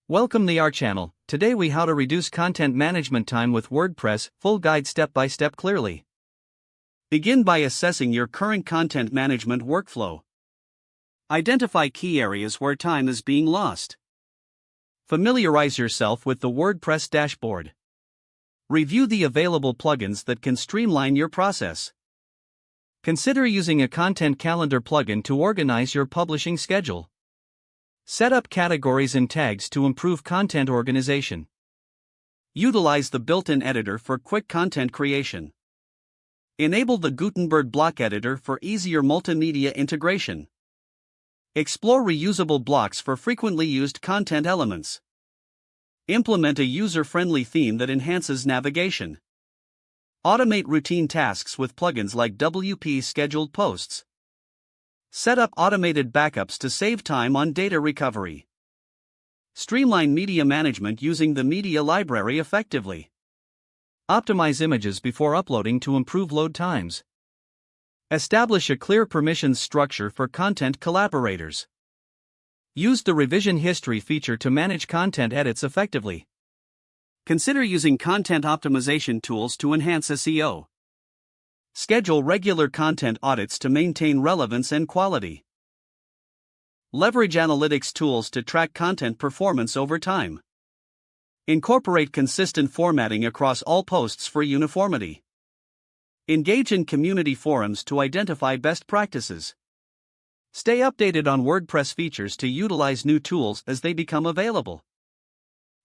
Welcome to our channel. Today we how to reduce content management time with WordPress, full guide step by step clearly. Begin by assessing your current content management workflow. Identify key areas where time is being lost. Familiarize yourself with the WordPress dashboard. Review the available plugins that can streamline your process. Consider using a content calendar plugin to organize your publishing schedule. Set up categories and tags to improve content organization. Utilize the built-in editor for quick content creation. Enable the Gutenberg block editor for easier multimedia integration. Explore reusable blocks for frequently used content elements. Implement a user-friendly theme that enhances navigation. Automate routine tasks with plugins like WP Scheduled Posts. Set up automated backups to save time on data recovery. Streamline media management using the media library effectively. Optimize images before uploading to improve load times. Establish a clear permissions structure for content collaborators. Use the revision history feature to manage content edits effectively. Consider using content optimization tools to enhance SEO. Schedule regular content audits to maintain relevance and quality. Leverage analytics tools to track content performance over time. Incorporate consistent formatting across all posts for uniformity. Engage in community forums to identify best practices. Stay updated on WordPress features to utilize new tools as they become available.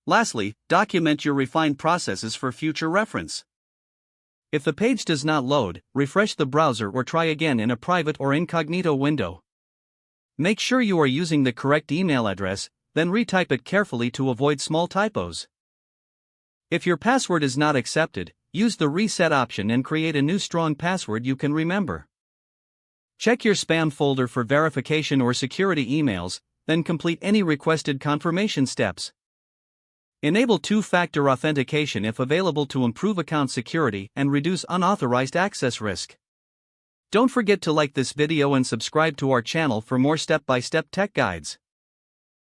Lastly, document your refined processes for future reference. If the page does not load, refresh the browser or try again in a private or incognito window. Make sure you are using the correct email address, then retype it carefully to avoid small typos. If your password is not accepted, use the reset option and create a new strong password you can remember. Check your spam folder for verification or security emails, then complete any requested confirmation steps. Enable two-factor authentication if available to improve account security and reduce unauthorized access risk. Don't forget to like this video and subscribe to our channel for more step-by-step tech guides.